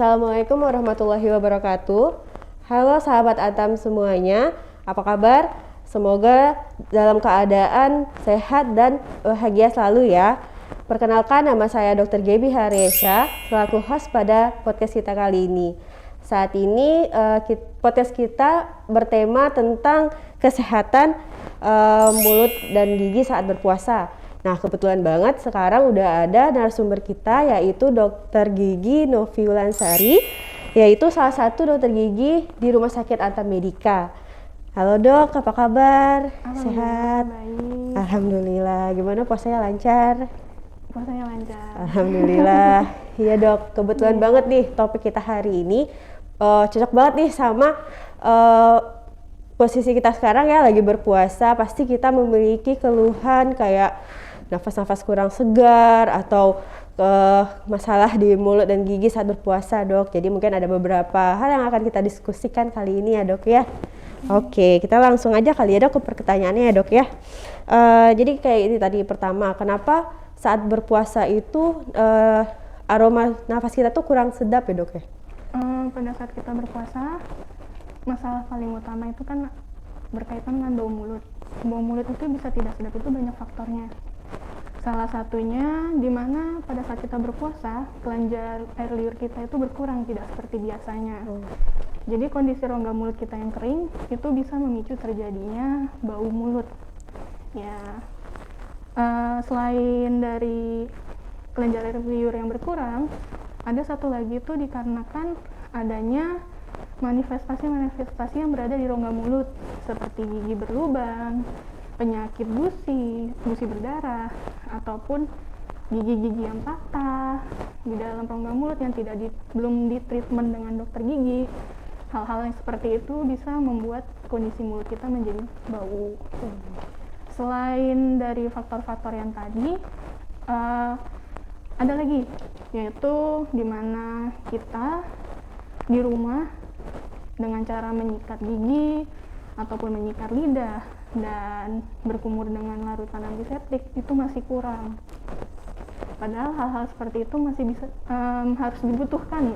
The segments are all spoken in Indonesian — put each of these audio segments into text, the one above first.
Assalamualaikum warahmatullahi wabarakatuh. Halo sahabat Atam semuanya, apa kabar? Semoga dalam keadaan sehat dan bahagia selalu ya. Perkenalkan, nama saya Dr. Gaby Haryesha, selaku host pada podcast kita kali ini. Saat ini podcast kita bertema tentang kesehatan mulut dan gigi saat berpuasa. Nah, kebetulan banget sekarang udah ada narasumber kita, yaitu Dr. Gigi Novi Wulansari, yaitu salah satu dokter gigi di Rumah Sakit Antam Medika. Halo dok, apa kabar? Sehat? Baik. Alhamdulillah. Gimana puasanya lancar? Puasanya lancar. Alhamdulillah. Iya dok, kebetulan banget nih topik kita hari ini cocok banget nih sama posisi kita sekarang ya, lagi berpuasa. Pasti kita memiliki keluhan kayak nafas-nafas kurang segar atau masalah di mulut dan gigi saat berpuasa dok. Jadi mungkin ada beberapa hal yang akan kita diskusikan kali ini ya dok ya. Oke, kita langsung aja kali ya dok ke pertanyaannya ya dok ya. Jadi kayak ini tadi pertama, kenapa saat berpuasa itu aroma nafas kita tuh kurang sedap ya dok ya? Pada saat kita berpuasa, masalah paling utama itu kan berkaitan dengan bau mulut. Bau mulut itu bisa tidak sedap, itu banyak faktornya. Salah satunya di mana pada saat kita berpuasa, kelenjar air liur kita itu berkurang, tidak seperti biasanya. Jadi kondisi rongga mulut kita yang kering itu bisa memicu terjadinya bau mulut. Ya, selain dari kelenjar air liur yang berkurang, ada satu lagi itu dikarenakan adanya manifestasi-manifestasi yang berada di rongga mulut, seperti gigi berlubang, penyakit gusi berdarah, ataupun gigi-gigi yang patah di dalam rongga mulut yang belum ditreatment dengan dokter gigi. Hal-hal yang seperti itu bisa membuat kondisi mulut kita menjadi bau. Selain dari faktor-faktor yang tadi, ada lagi, yaitu dimana kita di rumah dengan cara menyikat gigi ataupun menyikat lidah dan berkumur dengan larutan antiseptik itu masih kurang. Padahal hal-hal seperti itu masih bisa harus dibutuhkan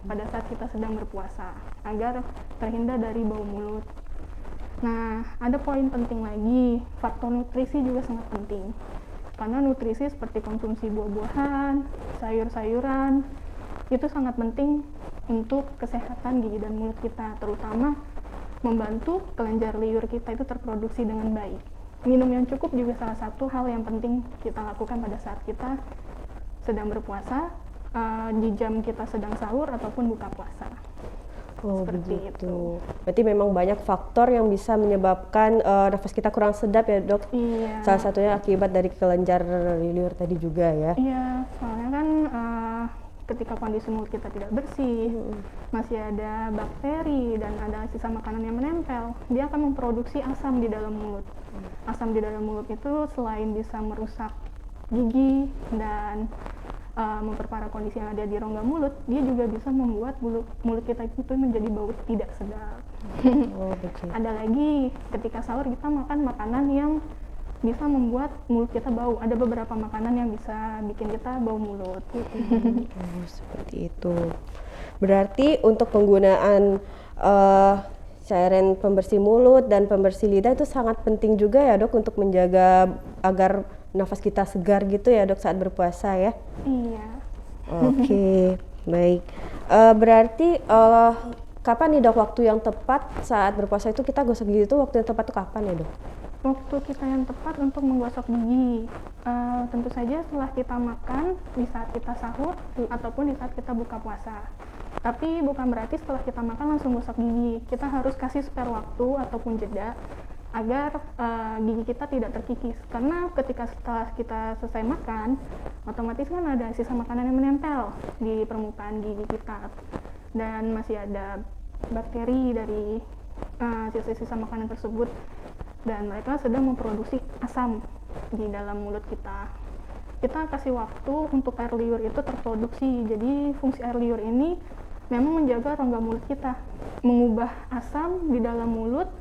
pada saat kita sedang berpuasa agar terhindar dari bau mulut. Nah, ada poin penting lagi, faktor nutrisi juga sangat penting. Karena nutrisi seperti konsumsi buah-buahan, sayur-sayuran itu sangat penting untuk kesehatan gigi dan mulut kita, terutama membantu kelenjar liur kita itu terproduksi dengan baik. Minum yang cukup juga salah satu hal yang penting kita lakukan pada saat kita sedang berpuasa, di jam kita sedang sahur ataupun buka puasa. Oh Seperti begitu. Berarti memang banyak faktor yang bisa menyebabkan nafas kita kurang sedap ya dok? Iya. Salah satunya akibat dari kelenjar liur tadi juga ya? Iya, soalnya kan ketika kondisi mulut kita tidak bersih, masih ada bakteri dan ada sisa makanan yang menempel, dia akan memproduksi asam di dalam mulut. Asam di dalam mulut itu selain bisa merusak gigi dan memperparah kondisi yang ada di rongga mulut, dia juga bisa membuat mulut kita itu menjadi bau tidak sedap. Oh begitu. Ada lagi, ketika sahur kita makan makanan yang bisa membuat mulut kita bau. Ada beberapa makanan yang bisa bikin kita bau mulut. Oh, seperti itu. Berarti untuk penggunaan cairan pembersih mulut dan pembersih lidah itu sangat penting juga ya dok, untuk menjaga agar nafas kita segar gitu ya dok saat berpuasa ya? Iya. Oke, baik. Berarti kapan nih dok waktu yang tepat saat berpuasa itu kita gosok gigi itu, waktu yang tepat itu kapan ya dok? Waktu kita yang tepat untuk menggosok gigi, tentu saja setelah kita makan, di saat kita sahur, ataupun di saat kita buka puasa. Tapi bukan berarti setelah kita makan langsung gosok gigi. Kita harus kasih spare waktu ataupun jeda agar gigi kita tidak terkikis. Karena setelah kita selesai makan, otomatis kan ada sisa makanan yang menempel di permukaan gigi kita. Dan masih ada bakteri dari sisa-sisa makanan tersebut. Dan mereka sedang memproduksi asam di dalam mulut kita. Kita kasih waktu untuk air liur itu terproduksi. Jadi fungsi air liur ini memang menjaga rongga mulut kita, mengubah asam di dalam mulut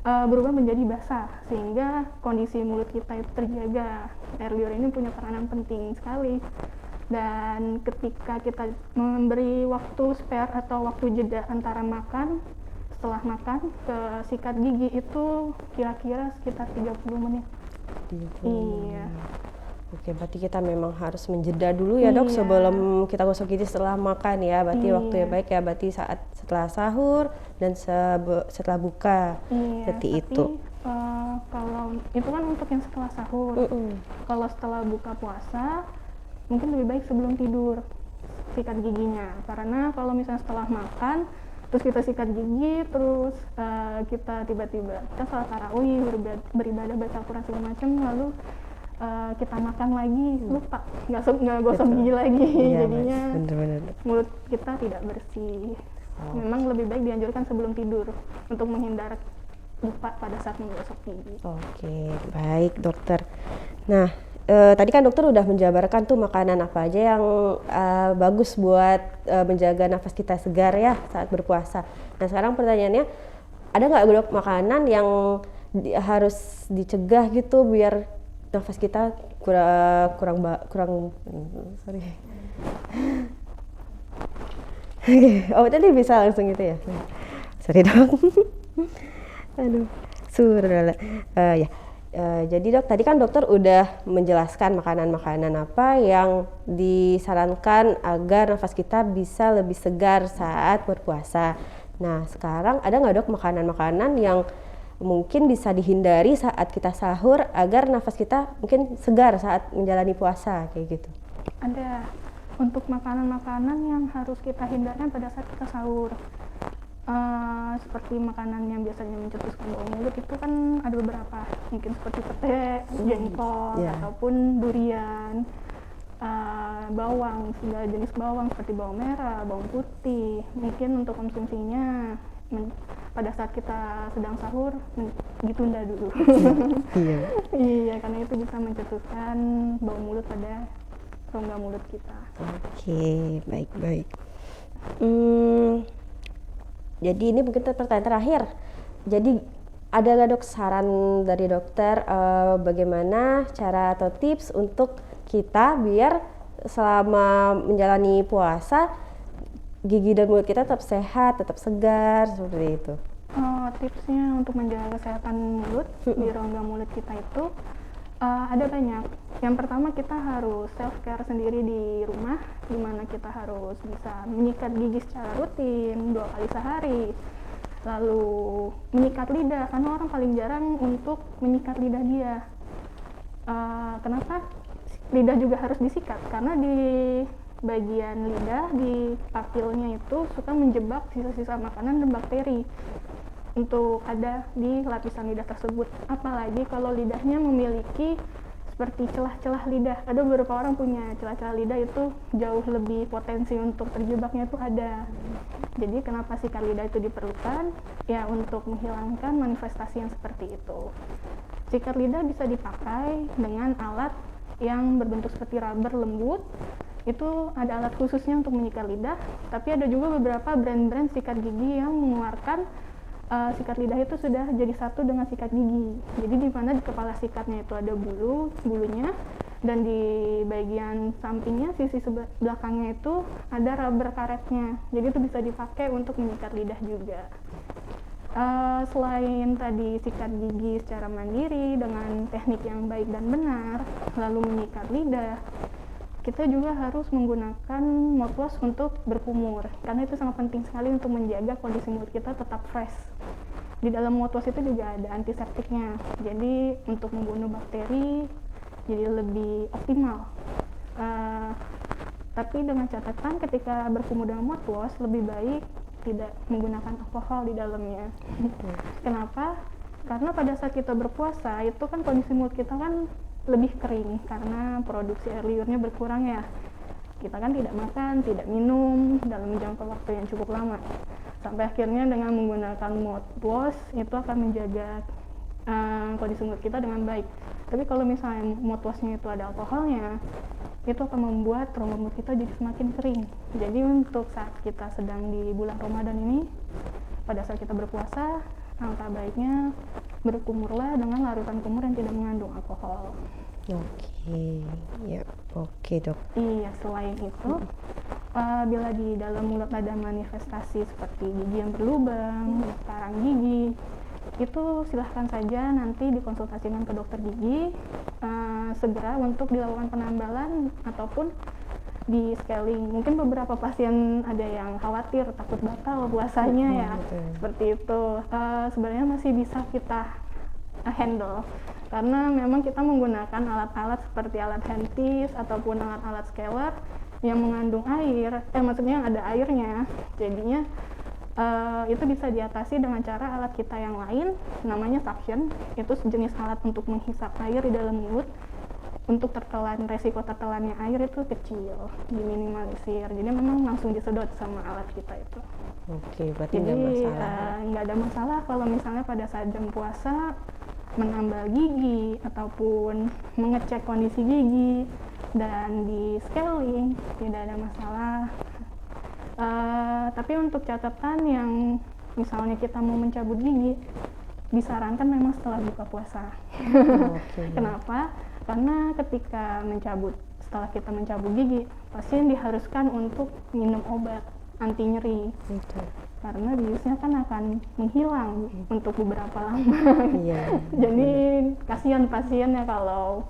berubah menjadi basah, sehingga kondisi mulut kita itu terjaga. Air liur ini punya peranan penting sekali Dan ketika kita memberi waktu spare atau waktu jeda antara makan, setelah makan ke sikat gigi itu kira-kira sekitar 30 menit. Iya. Oke, berarti kita memang harus menjeda dulu ya dok, sebelum kita gosok gigi setelah makan ya. Berarti waktu yang baik ya, berarti saat setelah sahur dan setelah buka. Seperti itu. Kalau itu kan untuk yang setelah sahur. Kalau setelah buka puasa, mungkin lebih baik sebelum tidur sikat giginya. Karena kalau misalnya setelah makan, terus kita sikat gigi, terus kita tiba-tiba kita salat tarawih, beribadah, baca Al-Quran segala macam, lalu kita makan lagi, lupa nggak gosok gigi lagi. Jadinya bener. mulut kita tidak bersih. Memang lebih baik dianjurkan sebelum tidur untuk menghindar lupa pada saat menggosok gigi. Oke, baik dokter. Nah, tadi kan dokter udah menjabarkan tuh makanan apa aja yang bagus buat menjaga nafas kita segar ya saat berpuasa. Nah, sekarang pertanyaannya, ada nggak dok makanan yang harus dicegah gitu biar nafas kita kurang sorry. Oh, tadi bisa langsung gitu ya. Sorry dok. Aduh, ya. Jadi dok, tadi kan dokter udah menjelaskan makanan-makanan apa yang disarankan agar nafas kita bisa lebih segar saat berpuasa. Nah, sekarang ada nggak dok makanan-makanan yang mungkin bisa dihindari saat kita sahur agar nafas kita mungkin segar saat menjalani puasa kayak gitu? Ada. Untuk makanan-makanan yang harus kita hindarkan pada saat kita sahur, seperti makanan yang biasanya mencetuskan bau mulut itu kan ada beberapa, mungkin seperti pete, jengkol, ataupun durian, bawang, segala jenis bawang seperti bawang merah, bawang putih. Mungkin untuk konsumsinya pada saat kita sedang sahur ditunda dulu. Iya, karena itu bisa mencetuskan bau mulut pada rongga mulut kita. Oke, baik. Jadi ini mungkin pertanyaan terakhir. Jadi ada nggak dok saran dari dokter bagaimana cara atau tips untuk kita biar selama menjalani puasa gigi dan mulut kita tetap sehat, tetap segar seperti itu? Tipsnya untuk menjaga kesehatan mulut di rongga mulut kita itu ada banyak. Yang pertama, kita harus self care sendiri di rumah, di mana kita harus bisa menyikat gigi secara rutin 2 kali sehari. Lalu menyikat lidah, karena orang paling jarang untuk menyikat lidah dia. Kenapa lidah juga harus disikat? Karena di bagian lidah, di papilnya itu suka menjebak sisa-sisa makanan dan bakteri untuk ada di lapisan lidah tersebut. Apalagi kalau lidahnya memiliki seperti celah-celah lidah. Ada beberapa orang punya celah-celah lidah itu jauh lebih potensi untuk terjebaknya itu ada. Jadi kenapa sikat lidah itu diperlukan? Ya untuk menghilangkan manifestasi yang seperti itu. Sikat lidah bisa dipakai dengan alat yang berbentuk seperti rubber lembut. Itu ada alat khususnya untuk menyikat lidah, tapi ada juga beberapa brand-brand sikat gigi yang mengeluarkan sikat lidah itu sudah jadi satu dengan sikat gigi. Jadi di mana di kepala sikatnya itu ada bulunya, dan di bagian sampingnya, sisi belakangnya itu ada rubber karetnya. Jadi itu bisa dipakai untuk menyikat lidah juga. Selain tadi sikat gigi secara mandiri dengan teknik yang baik dan benar, lalu menyikat lidah, kita juga harus menggunakan mouthwash untuk berkumur, karena itu sangat penting sekali untuk menjaga kondisi mulut kita tetap fresh. Di dalam mouthwash itu juga ada antiseptiknya, jadi untuk membunuh bakteri jadi lebih optimal. Tapi dengan catatan, ketika berkumur dengan mouthwash lebih baik tidak menggunakan alkohol di dalamnya. Kenapa? Karena pada saat kita berpuasa itu kan kondisi mulut kita kan lebih kering karena produksi air liurnya berkurang ya. Kita kan tidak makan, tidak minum dalam jangka waktu yang cukup lama. Sampai akhirnya dengan menggunakan mouthwash itu akan menjaga kondisi mulut kita dengan baik. Tapi kalau misalnya mouthwashnya itu ada alkoholnya, itu akan membuat rongga mulut kita jadi semakin kering. Jadi untuk saat kita sedang di bulan Ramadan ini, pada saat kita berpuasa, alangkah baiknya berkumurlah dengan larutan kumur yang tidak mengandung alkohol. Oke, ya, oke dok. Iya, selain itu, bila di dalam mulut ada manifestasi seperti gigi yang berlubang, karang gigi, itu silahkan saja nanti dikonsultasikan ke dokter gigi, segera untuk dilakukan penambalan ataupun di scaling. Mungkin beberapa pasien ada yang khawatir takut batal puasanya ya, seperti itu. Sebenarnya masih bisa kita handle karena memang kita menggunakan alat-alat seperti alat handpiece ataupun alat-alat scaler yang mengandung air, maksudnya ada airnya, jadinya itu bisa diatasi dengan cara alat kita yang lain, namanya suction. Itu sejenis alat untuk menghisap air di dalam mulut. Untuk resiko tertelannya air itu kecil, diminimalisir. Jadi memang langsung disedot sama alat kita itu. Oke, berarti Jadi nggak masalah. nggak ada masalah kalau misalnya pada saat jam puasa menambal gigi ataupun mengecek kondisi gigi dan di scaling, tidak ada masalah. Tapi untuk catatan yang misalnya kita mau mencabut gigi, disarankan memang setelah buka puasa. Kenapa? Karena ketika setelah kita mencabut gigi, pasien diharuskan untuk minum obat anti nyeri. Karena biusnya kan akan menghilang untuk beberapa lama. Jadi kasihan pasiennya kalau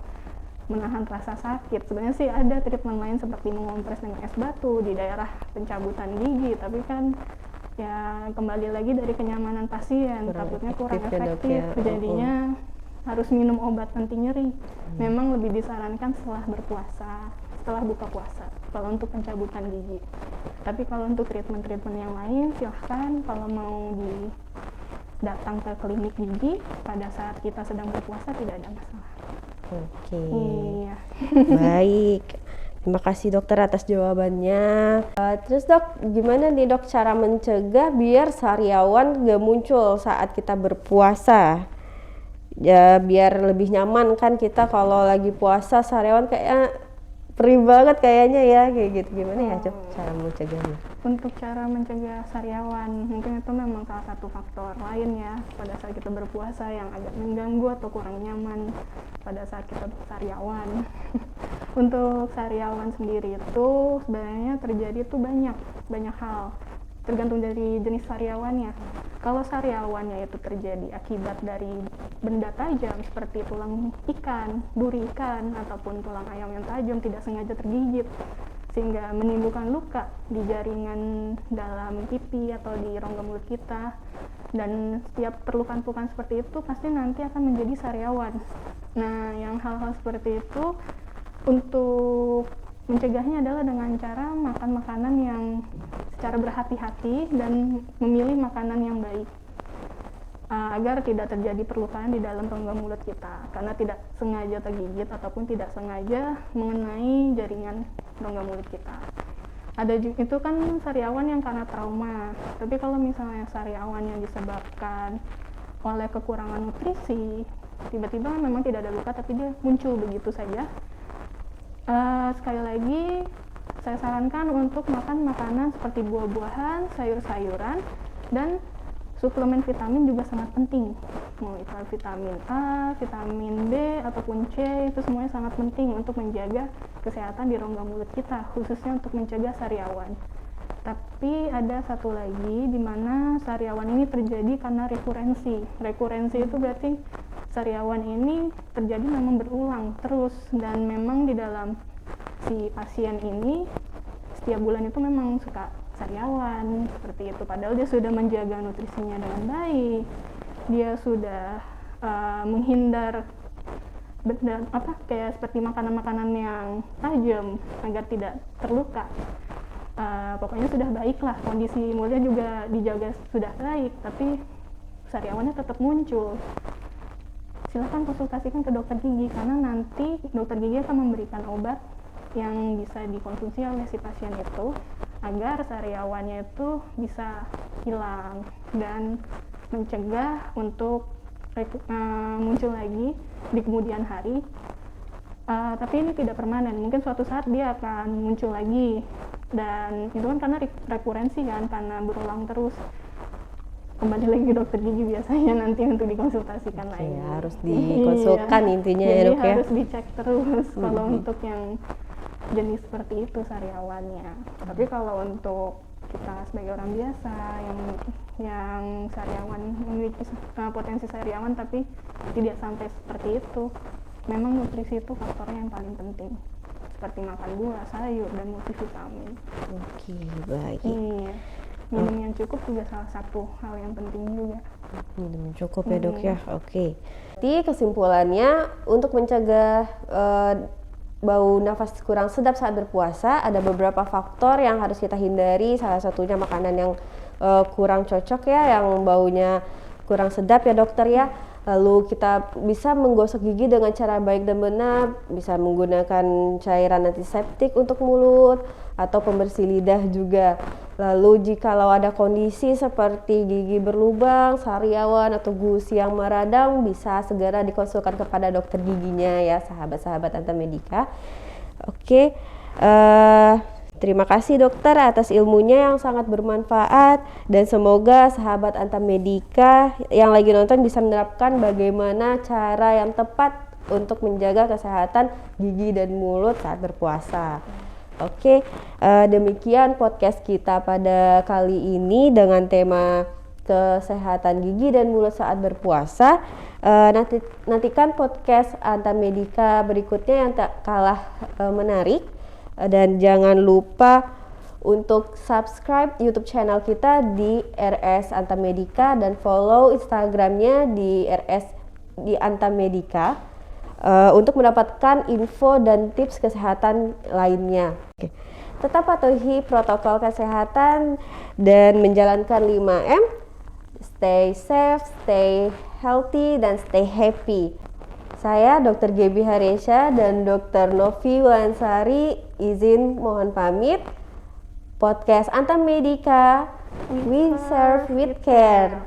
menahan rasa sakit. Sebenarnya sih ada treatment lain seperti mengompres dengan es batu di daerah pencabutan gigi, tapi kan ya kembali lagi dari kenyamanan pasien, takutnya kurang efektif, jadinya harus minum obat anti nyeri. Memang lebih disarankan setelah buka puasa kalau untuk pencabutan gigi. Tapi kalau untuk treatment yang lain silahkan, kalau mau datang ke klinik gigi pada saat kita sedang berpuasa tidak ada masalah. Oke. Iya. Baik. Terima kasih dokter atas jawabannya. Terus dok, gimana nih dok cara mencegah biar sariawan gak muncul saat kita berpuasa? Ya biar lebih nyaman kan kita kalau lagi puasa, sariawan kayaknya perih banget kayaknya ya, kayak gitu. Gimana ya dok cara mencegahnya? Untuk cara mencegah sariawan, mungkin itu memang salah satu faktor lain ya pada saat kita berpuasa yang agak mengganggu atau kurang nyaman pada saat kita sariawan. Untuk sariawan sendiri itu sebenarnya terjadi tuh banyak hal, tergantung dari jenis sariawannya. Kalau sariawannya itu terjadi akibat dari benda tajam seperti tulang ikan, duri ikan, ataupun tulang ayam yang tajam tidak sengaja tergigit sehingga menimbulkan luka di jaringan dalam pipi atau di rongga mulut kita, dan setiap perlukan-perlukan seperti itu pasti nanti akan menjadi sariawan. Nah, yang hal-hal seperti itu untuk mencegahnya adalah dengan cara makan makanan yang secara berhati-hati dan memilih makanan yang baik, agar tidak terjadi perlukaan di dalam rongga mulut kita karena tidak sengaja tergigit ataupun tidak sengaja mengenai jaringan rongga mulut kita. Ada juga itu kan sariawan yang karena trauma, tapi kalau misalnya sariawan yang disebabkan oleh kekurangan nutrisi, tiba-tiba memang tidak ada luka tapi dia muncul begitu saja, sekali lagi saya sarankan untuk makan makanan seperti buah-buahan, sayur-sayuran, dan suplemen vitamin juga sangat penting. Mau itu vitamin A, vitamin B, ataupun C, itu semuanya sangat penting untuk menjaga kesehatan di rongga mulut kita, khususnya untuk mencegah sariawan. Tapi ada satu lagi di mana sariawan ini terjadi karena rekurensi. Rekurensi itu berarti sariawan ini terjadi memang berulang terus, dan memang di dalam si pasien ini setiap bulan itu memang suka sariawan seperti itu, padahal dia sudah menjaga nutrisinya dengan baik, dia sudah menghindar benda kayak seperti makanan-makanan yang tajam agar tidak terluka. Pokoknya sudah baiklah, kondisi mulutnya juga dijaga sudah baik, tapi sariawannya tetap muncul. Silakan konsultasikan ke dokter gigi karena nanti dokter gigi akan memberikan obat yang bisa dikonsumsi oleh si pasien itu agar sariawannya itu bisa hilang dan mencegah untuk muncul lagi di kemudian hari. Tapi ini tidak permanen, mungkin suatu saat dia akan muncul lagi, dan itu kan karena rekurensi kan, karena berulang terus. kembali lagi ke dokter gigi biasanya nanti untuk dikonsultasikan lagi. Harus dikonsulkan intinya ya Jadi dok ya. harus dicek terus kalau untuk yang jenis seperti itu sariawannya. Tapi kalau untuk kita sebagai orang biasa yang sariawan memiliki potensi sariawan tapi tidak sampai seperti itu, memang nutrisi itu faktornya yang paling penting. Seperti makan buah, sayur, dan multivitamin. Oke, baik. Iya. Minum yang cukup juga salah satu hal yang penting juga. Minum cukup ya dok ya. Oke. Jadi kesimpulannya untuk mencegah bau nafas kurang sedap saat berpuasa ada beberapa faktor yang harus kita hindari. Salah satunya makanan yang kurang cocok ya, yang baunya kurang sedap ya dokter ya. Lalu kita bisa menggosok gigi dengan cara baik dan benar, bisa menggunakan cairan antiseptik untuk mulut atau pembersih lidah juga. Lalu jikalau ada kondisi seperti gigi berlubang, sariawan atau gusi yang meradang, bisa segera dikonsulkan kepada dokter giginya ya sahabat-sahabat Antamedica. Oke, terima kasih dokter atas ilmunya yang sangat bermanfaat, dan semoga sahabat Antamedica yang lagi nonton bisa menerapkan bagaimana cara yang tepat untuk menjaga kesehatan gigi dan mulut saat berpuasa. Oke, demikian podcast kita pada kali ini dengan tema kesehatan gigi dan mulut saat berpuasa. Nantikan podcast Antamedica berikutnya yang tak kalah menarik. Dan jangan lupa untuk subscribe YouTube channel kita di RS Antamedica dan follow Instagramnya di RS di Antamedica untuk mendapatkan info dan tips kesehatan lainnya. Oke. Tetap patuhi protokol kesehatan dan menjalankan 5M. Stay safe, stay healthy, dan stay happy. Saya Dr. Gebi Haresha dan Dr. Novi Wulansari izin mohon pamit. Podcast Antamedica, we serve with care.